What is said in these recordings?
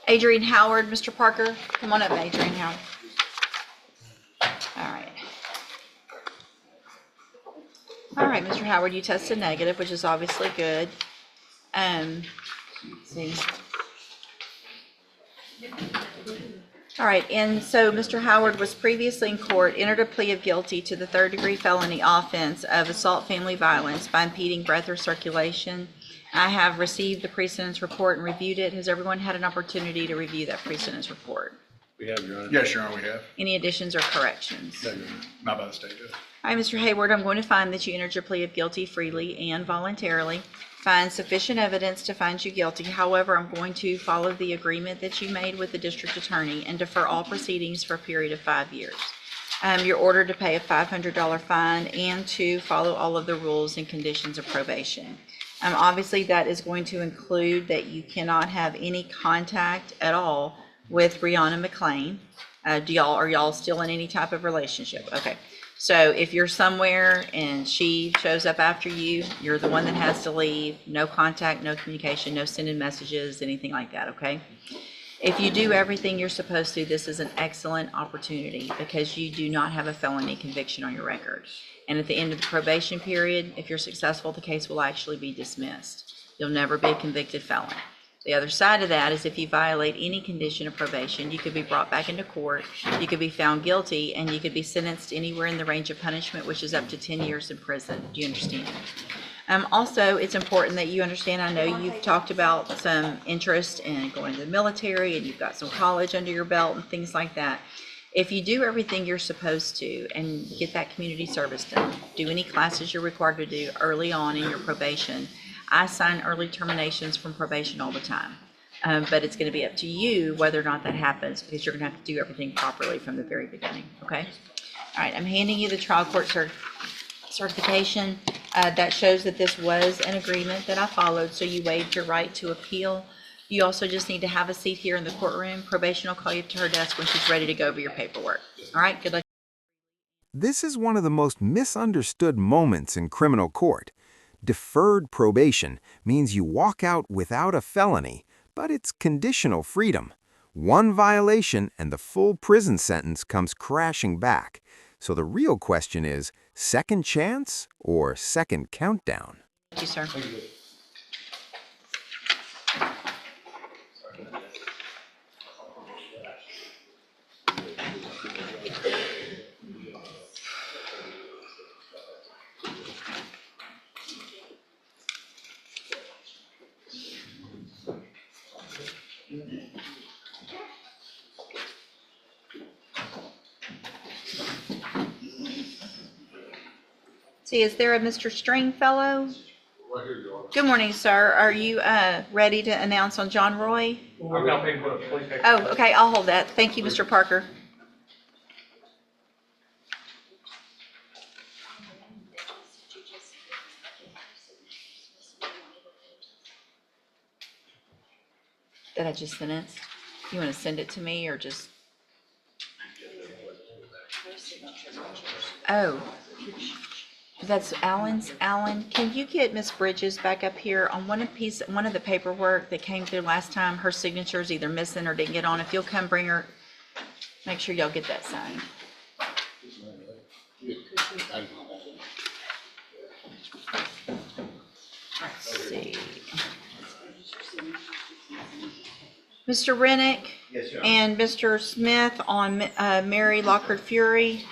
Adrian Howard, Mr. Parker, come on up, Adrian Howard. All right. All right, Mr. Howard, you tested negative, which is obviously good. Let's see. All right, and so Mr. Howard was previously in court, entered a plea of guilty to the third-degree felony offense of assault family violence by impeding breath or circulation. I have received the pre-sentence report and reviewed it. Has everyone had an opportunity to review that pre-sentence report? We have, Your Honor. Yes, Your Honor, we have. Any additions or corrections? No, Your Honor. Not by the state judge. All right, Mr. Hayward, I'm going to find that you entered your plea of guilty freely and voluntarily. Find sufficient evidence to find you guilty. However, I'm going to follow the agreement that you made with the district attorney and defer all proceedings for a period of 5 years. You're ordered to pay a $500 fine and to follow all of the rules and conditions of probation. Obviously, that is going to include that you cannot have any contact at all with Brianna McClain. Are y'all still in any type of relationship? Okay. So if you're somewhere and she shows up after you, you're the one that has to leave. No contact, no communication, no sending messages, anything like that, okay? If you do everything you're supposed to, this is an excellent opportunity because you do not have a felony conviction on your record. And at the end of the probation period, if you're successful, the case will actually be dismissed. You'll never be a convicted felon. The other side of that is if you violate any condition of probation, you could be brought back into court, you could be found guilty, and you could be sentenced anywhere in the range of punishment, which is up to 10 years in prison. Do you understand? Also, it's important that you understand, I know you've talked about some interest in going to the military and you've got some college under your belt and things like that. If you do everything you're supposed to and get that community service done, do any classes you're required to do early on in your probation, I sign early terminations from probation all the time. But it's going to be up to you whether or not that happens because you're going to have to do everything properly from the very beginning, okay? All right, I'm handing you the trial court certification. That shows that this was an agreement that I followed, so you waived your right to appeal. You also just need to have a seat here in the courtroom. Probation will call you up to her desk when she's ready to go over your paperwork. All right, good luck. This is one of the most misunderstood moments in criminal court. Deferred probation means you walk out without a felony, but it's conditional freedom. One violation and the full prison sentence comes crashing back. So the real question is, second chance or second countdown? Thank you, sir. Thank you. See, is there a Mr. Stringfellow? Right here, Your Honor. Good morning, sir. Are you ready to announce on John Roy? Oh, okay, I'll hold that. Thank you, Mr. Parker. That I just sentenced? You want to send it to me or just? Oh, that's Alan's. Alan, can you get Miss Bridges back up here on one of the paperwork that came through last time? Her signature is either missing or didn't get on. If you'll come bring her, make sure y'all get that signed. Let's see. Mr. Rennick and Mr. Smith on Mary Lockard Fury.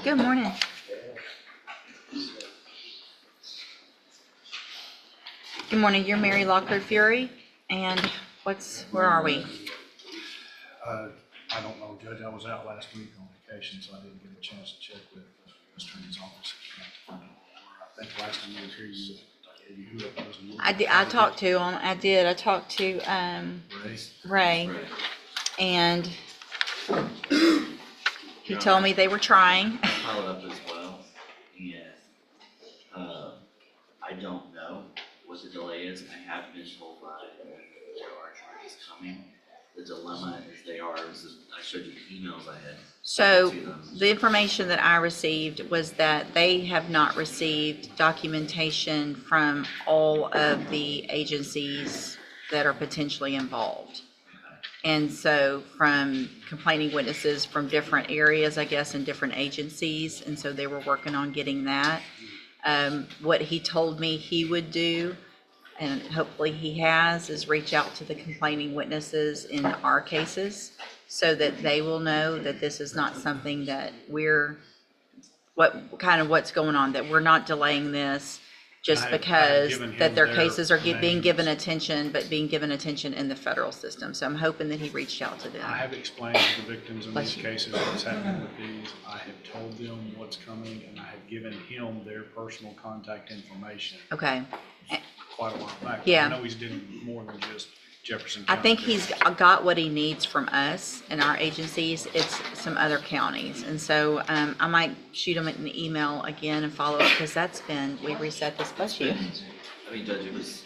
Good morning. Good morning. You're Mary Lockard Fury, and where are we? I don't know, Judge. I was out last week on vacation, so I didn't get a chance to check with the U.S. Attorney's office. I think last time I was here, you gave you who it was. I talked to him. I did. I talked to Ray, and he told me they were trying. I followed up as well, and I don't know what the delay is. I have been told by there are attorneys coming, the dilemma as they are, I showed you the emails I had. So to them. the information that I received was that they have not received documentation from all of the agencies that are potentially involved. And so from complaining witnesses from different areas, I guess, and different agencies, and so they were working on getting that. What he told me he would do, and hopefully he has, is reach out to the complaining witnesses in our cases so that they will know that this is not something that what's going on, that we're not delaying this just I had because given him that their their cases are being given names. attention, but being given attention in the federal system. So I'm hoping that he reached out to them. I have explained to the victims in Bless these you. cases what's happening with these. I have told them what's coming, and I have given him their personal contact information Okay. quite a while back. Yeah. I know he's doing more than just Jefferson I County. think he's got what he needs from us and our agencies. It's some other counties. And so I might shoot him an email again and follow up, because we reset this, bless you. I mean, Judge, it was,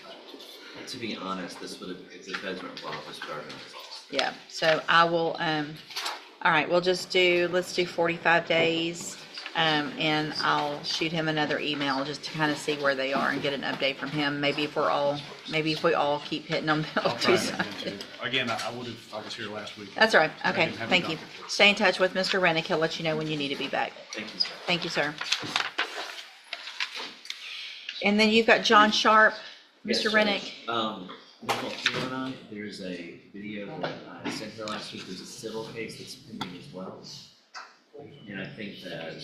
to be honest, this would have, if the feds were involved, this would have been resolved. Yeah, so I will, all right, let's do 45 days. And I'll shoot him another email just to kind of see where they are and get an update from him. Maybe if we all keep hitting them, they'll I'll do try that again, something. too. Again, I would have, I was here last week. That's all right. I Okay, didn't have thank it you. done. Stay in touch with Mr. Rennick. He'll let you know when you need to be back. Thank you, sir. Thank you, sir. And then you've got John Sharp, Yes, Mr. Judge. Rennick. Nicole Fiona, there's a video that I sent her last week. There's a civil case that's pending as well. And I think that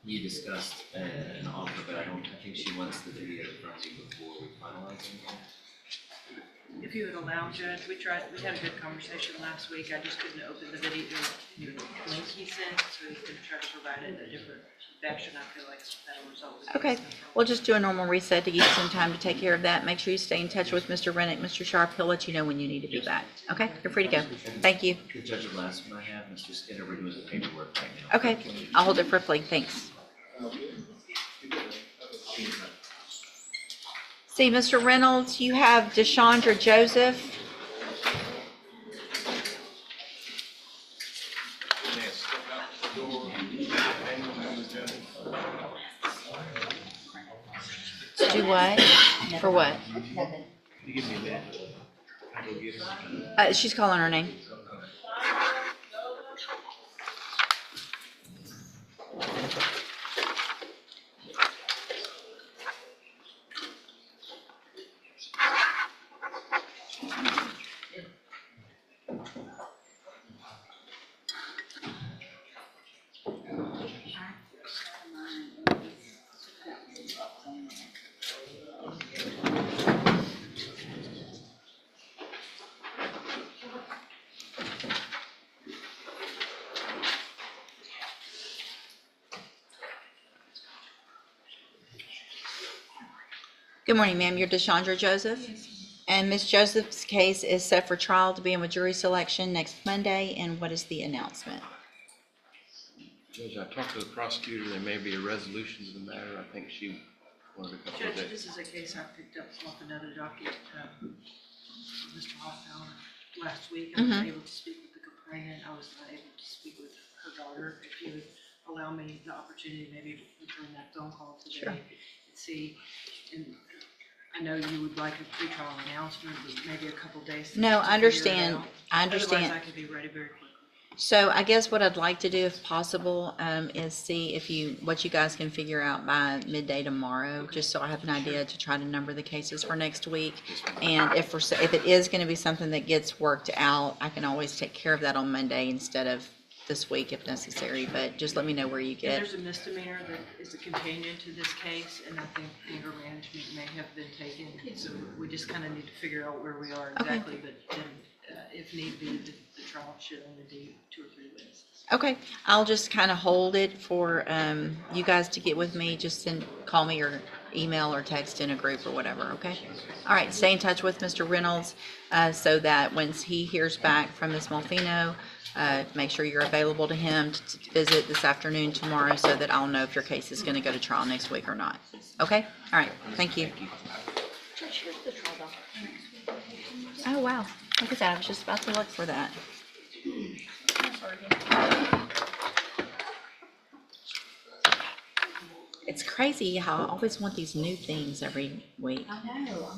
you discussed an offer, but I think she wants the video from you before we finalize anything. If you would allow, Judge, we had a good conversation last week. I just couldn't open the video, link he sent, so he could try to provide it in a different fashion. I feel like that'll result. Okay, we'll just do a normal reset to give you some time to take care of that. Make sure you stay in touch with Mr. Rennick, Mr. Sharp. He'll let you know when you need to be back. Okay, you're free to go. Thank you. The judge, the last one I have, Mr. Skinner, we're doing the paperwork right now. Okay, I'll hold it for a plea. Thanks. See, Mr. Reynolds, you have Deshandra Joseph. To do what? For what? She's calling her name. Good morning, ma'am. You're Deshandra Joseph? And Ms. Joseph's case is set for trial to be in with jury selection next Monday. And what is the announcement? Judge, I talked to the prosecutor, there may be a resolution to the matter. I think she wanted a couple of Judge, days. this is a case I picked up off another docket, Mr. Hoffman last week. I was able to speak with the complainant. I was not able to speak with her daughter. If you would allow me the opportunity, maybe to return that phone call today. Sure. And see, and I know you would like a pretrial announcement, but maybe a couple days. No, to I understand. figure it out. I understand. Otherwise, I could be ready very quickly. So I guess what I'd like to do, if possible, is see what you guys can figure out by midday tomorrow, just so I have an idea to try to number the cases for next week. And if it is going to be something that gets worked out, I can always take care of that on Monday instead of this week if necessary. But just let me know where you And get. there's a misdemeanor that is a contingent to this case, and I think anger management may have been taken. So we just kind of need to figure out where we are Okay. exactly, but then, if need be, the trial should only be 2 or 3 witnesses. Okay, I'll just kind of hold it for you guys to get with me. Just call me or email or text in a group or whatever, okay? All right, stay in touch with Mr. Reynolds so that once he hears back from Ms. Malfino, make sure you're available to him to visit this afternoon, tomorrow, so that I'll know if your case is going to go to trial next week or not. Okay? All right, thank you. Oh, wow. Look at that, I was just about to look for that. It's crazy how I always want these new things every week. I know.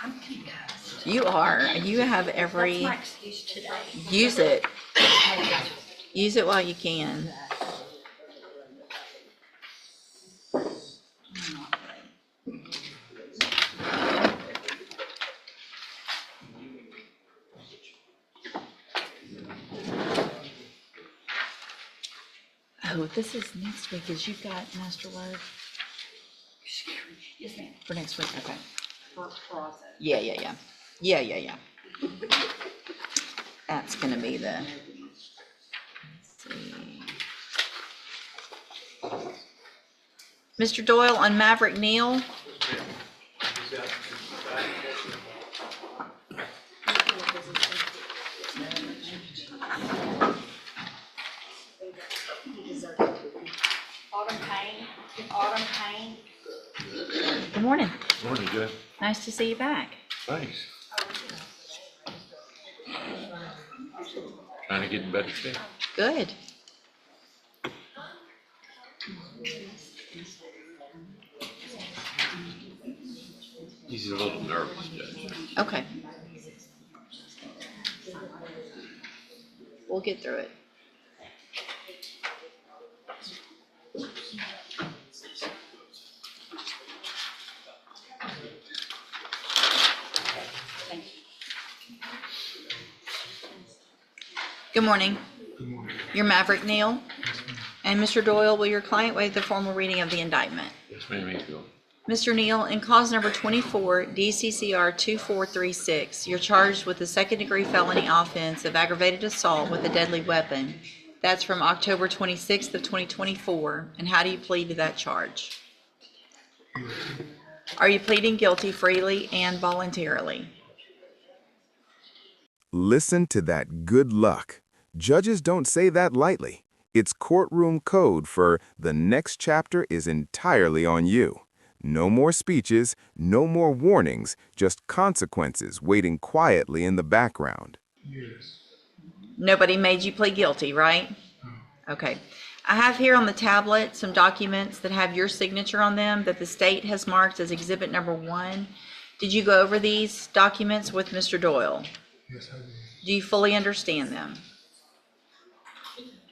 I'm concussed. You are. You have every, That's my excuse today. use it. Use it while you can. Oh, this is next week, is you've got Master Word Yes, ma'am. for next week, okay. For process. Yeah. That's gonna be the, let's see. Mr. Doyle on Maverick Neal. Autumn Payne. Good morning. Morning, Jeff. Nice to see you back. Thanks. Trying to get in better shape. Good. He's a little nervous, Judge. Okay. We'll get through it. Good morning. Good morning. You're Maverick Neal. And Mr. Doyle, will your client waive the formal reading of the indictment? Yes, ma'am, he's going. Mr. Neal, in cause number 24, DCCR 2436, you're charged with the second-degree felony offense of aggravated assault with a deadly weapon. That's from October 26th of 2024. And how do you plead to that charge? Are you pleading guilty freely and voluntarily? Listen to that good luck. Judges don't say that lightly. It's courtroom code for the next chapter is entirely on you. No more speeches, no more warnings, just consequences waiting quietly in the background. Yes. Nobody made you plead guilty, right? Okay. I have here on the tablet some documents that have your signature on them that the state has marked as exhibit number 1. Did you go over these documents with Mr. Doyle? Yes, I did. Do you fully understand them?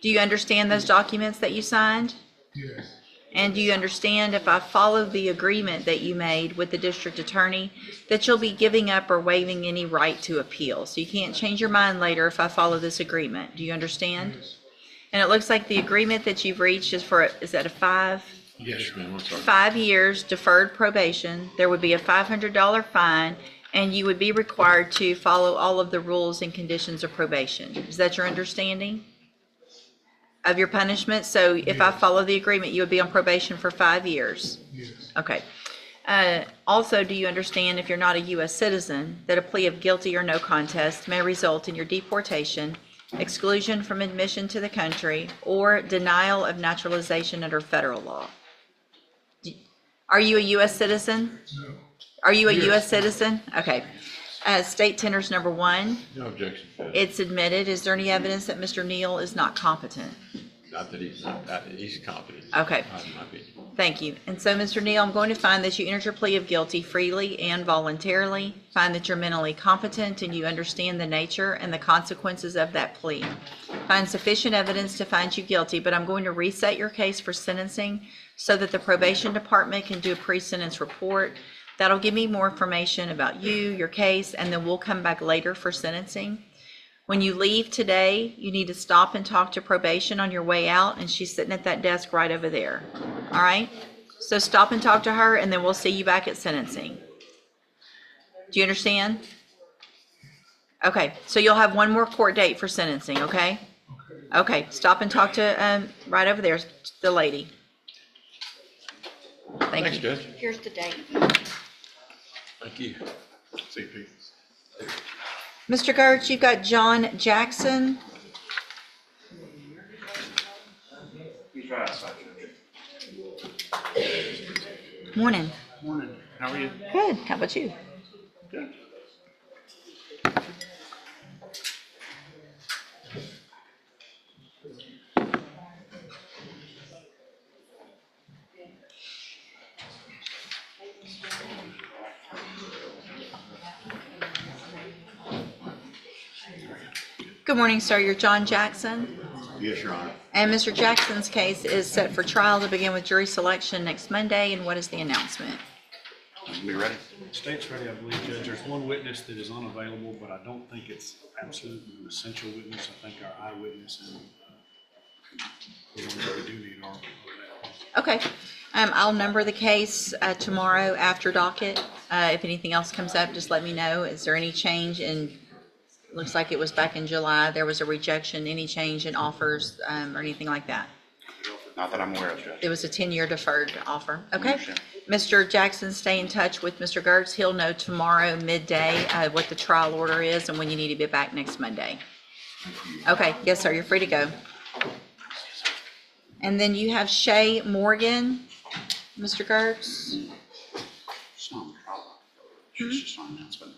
Do you understand those documents that you signed? Yes. And do you understand, if I follow the agreement that you made with the district attorney, that you'll be giving up or waiving any right to appeal? So you can't change your mind later if I follow this agreement. Do you understand? Yes. And it looks like the agreement that you've reached is for, is that a 5 Yes, ma'am, I'm sorry. 5 years deferred probation? There would be a $500 fine, and you would be required to follow all of the rules and conditions of probation. Is that your understanding of your punishment? So if I follow the agreement, you would be on probation for 5 years. Yes. Okay. Also, do you understand, if you're not a U.S. citizen, that a plea of guilty or no contest may result in your deportation, exclusion from admission to the country, or denial of naturalization under federal law? Are you a U.S. citizen? No. Are you a U.S. citizen? Okay. State tenders number 1, No objection, Judge. it's admitted. Is there any evidence that Mr. Neal is not competent? Not that he's not, he's competent. Okay. Not in my opinion. Thank you. And so, Mr. Neal, I'm going to find that you entered your plea of guilty freely and voluntarily, find that you're mentally competent and you understand the nature and the consequences of that plea. Find sufficient evidence to find you guilty, but I'm going to reset your case for sentencing so that the probation department can do a pre-sentence report. That'll give me more information about you, your case, and then we'll come back later for sentencing. When you leave today, you need to stop and talk to probation on your way out, and she's sitting at that desk right over there. All right? So stop and talk to her, and then we'll see you back at sentencing. Do you understand? Okay, so you'll have one more court date for sentencing, okay? Okay, stop and talk to right over there, the lady. Thank Thanks, you. Judge. Here's the date. Thank you. See you, Pete. Mr. Gertz, you've got John Jackson. He's right outside. Morning. Morning. How are you? Good. How about you? Good morning, sir. You're John Jackson. Yes, Your Honor. And Mr. Jackson's case is set for trial to begin with jury selection next Monday. And what is the announcement? We ready? State's ready, I believe, Judge. There's one witness that is unavailable, but I don't think it's absolutely an essential witness. I think our eyewitness and the ones that we do need are available. Okay. I'll number the case tomorrow after docket. If anything else comes up, just let me know. Is there any change in, looks like it was back in July, there was a rejection, any change in offers or anything like that? Not that I'm aware of, Judge. It was a 10-year deferred offer. Okay. Understand. Mr. Jackson, stay in touch with Mr. Gertz. He'll know tomorrow midday what the trial order is and when you need to be back next Monday. Okay. Yes, sir. You're free to go. And then you have Shay Morgan, Mr. Gertz. Some problem. She's just on announcement.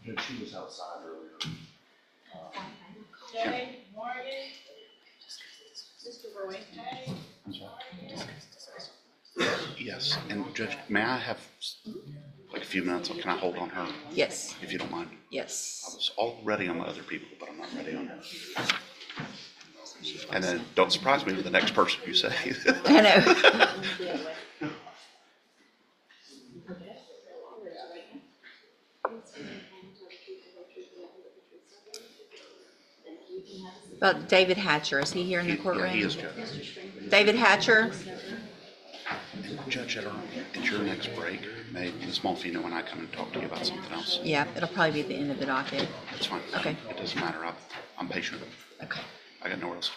Judge, she was outside earlier. Jay Morgan. Mr. Roy. I'm sorry. Yes, and Judge, may I have like a few minutes? Can I hold on her, Yes. if you don't mind? I Yes. was all ready on the other people, but I'm not ready on her. And then don't surprise me with the next person you say. I know. About David Hatcher. Is he here in the courtroom? Yeah, he is, Judge. David Hatcher? And Judge, at your next break, may Ms. Malfino and I come and talk to you about something else? Yeah, it'll probably be at the end of the docket. That's fine. Okay. It doesn't matter. I'm patient. Okay. I got nowhere else to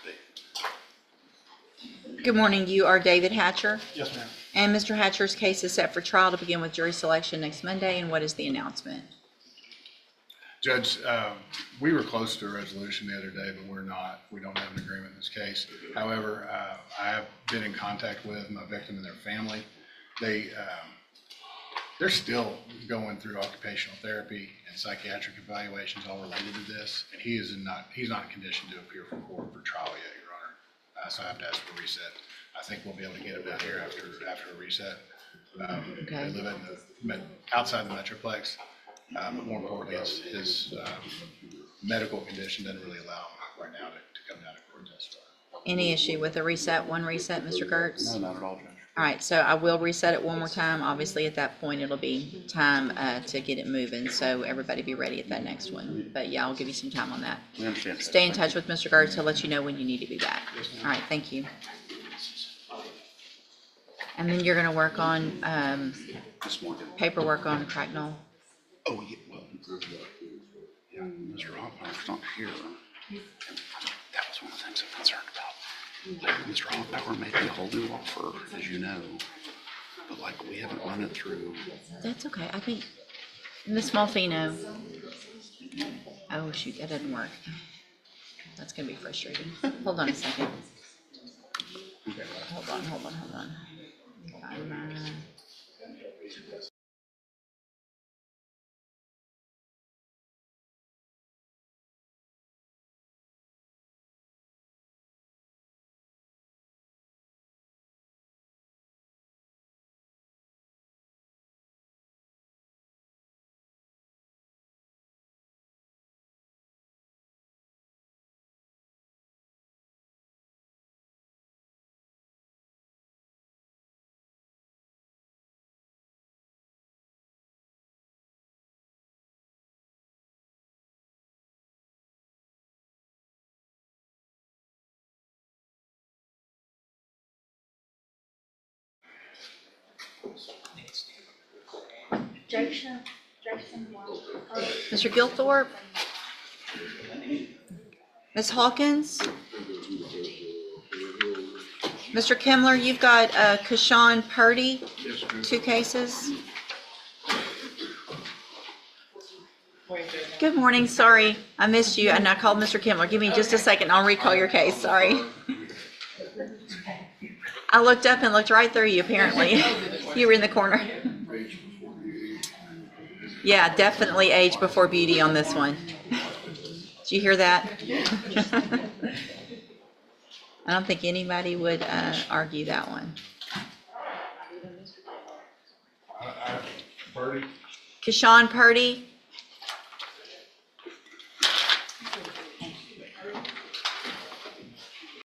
be. Good morning. You are David Hatcher. Yes, ma'am. And Mr. Hatcher's case is set for trial to begin with jury selection next Monday. And what is the announcement? Judge, we were close to a resolution the other day, but we're not. We don't have an agreement in this case. However, I have been in contact with my victim and their family. They're still going through occupational therapy and psychiatric evaluations all related to this, and he's not in condition to appear for court for trial yet, Your Honor. So I have to ask for a reset. I think we'll be able to get him down here after a reset. Okay. They live outside the Metroplex. But more importantly, his medical condition doesn't really allow him right now to come down to court and testify. Any issue with a reset, one reset, Mr. Gertz? No, not at all, Judge. All right, so I will reset it one more time. Obviously, at that point, it'll be time to get it moving. So everybody be ready at that next one. But yeah, I'll give you some time on that. We understand, Judge. Stay in touch with Mr. Gertz. He'll let you know when you need to be back. All right, thank you. And then you're gonna work on Ms. Morgan. paperwork on Cracknell. Oh, yeah, well, yeah, Mr. Hoffbauer's not here. And that was one of the things I'm concerned about. Like, Mr. Hoffbauer made me a whole new offer, as you know, but like, we haven't run it through. That's okay. I think Miss Malfino. Oh shoot, that didn't work. That's gonna be frustrating. Hold on a second. Hold on. Jason. Mr. Gilthorpe? Ms. Hawkins? Mr. Kimler, you've got Kashawn Purdy, 2 cases. Good morning, sorry, I missed you, and I called Mr. Kimler. Give me just a second, I'll recall your case, sorry. I looked up and looked right through you, apparently. You were in the corner. Yeah, definitely age before beauty on this one. Did you hear that? I don't think anybody would argue that one. Purdy? Kashawn Purdy,